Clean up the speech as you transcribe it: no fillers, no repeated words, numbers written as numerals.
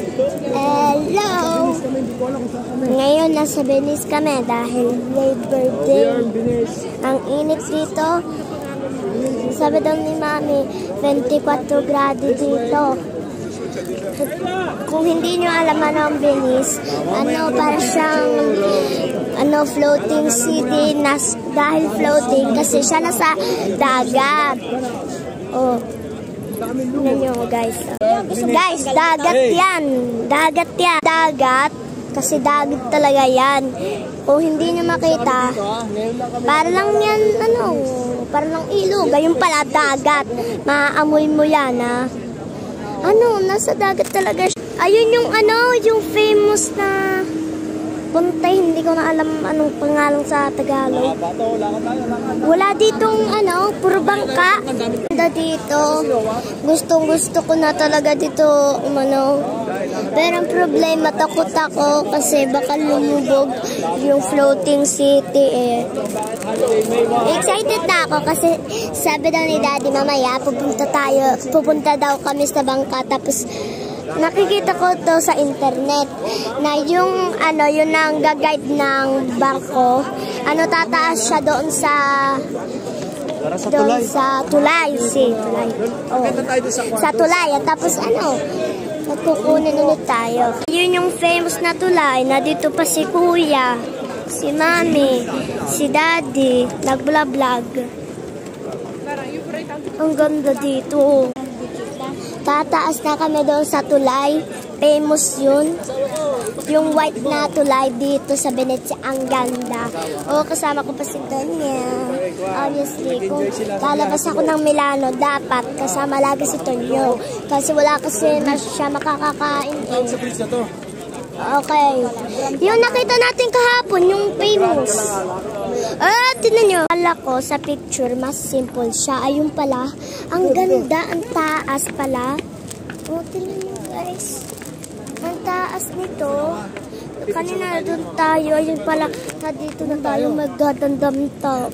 Hello! Ngayon nasa Venice kami dahil Labor Day. Ang init dito. Sabi daw ni Mami, 24 grado dito. Kung hindi nyo alam ano ang Venice, para siyang floating city dahil floating kasi siya nasa dagat. Oh. Tignan nyo guys. Guys, dagat yan. Dagat yan. Dagat. Kasi dagat talaga yan. Kung hindi nyo makita, para lang yan, para lang ilog. Ayun pala, dagat. Maaamoy mo yan, ha. Nasa dagat talaga siya. Ayun yung, yung famous na puntay. Hindi ko na alam anong pangalan sa Tagalog. Wala ditong, puro bangka. Dito, gustong-gusto ko na talaga dito, Pero ang problema, takot ako kasi baka lumubog yung floating city, eh. Excited na ako kasi sabi daw ni Daddy mamaya, pupunta daw kami sa bangka, tapos nakikita ko to sa internet na yung ang gag-guide ng bangko, tataas siya doon sa tulay. Oh. Sa tulay. At tapos magkukunin ulit tayo. Yun yung famous na tulay na dito pa si Kuya, si Mami, si Daddy, nag-vlog. Ang ganda dito. Tataas na kami doon sa tulay. Famous yun. Yung white na tulay dito sa Venezia. Ang ganda. Kasama ko pa si Tonya. Obviously, kung lalabas ako ng Milano, dapat kasama lagi si Tonyo. Kasi wala kasi na siya makakakain. Okay. Yung nakita natin kahapon, yung famous. Tignan nyo. Kala ko sa picture, mas simple siya. Ayun pala. Ang ganda, ang taas pala. Tignan nyo guys. Ang taas nito. Kanina doon tayo. Ayun pala, dito na tayo magdadandam tao.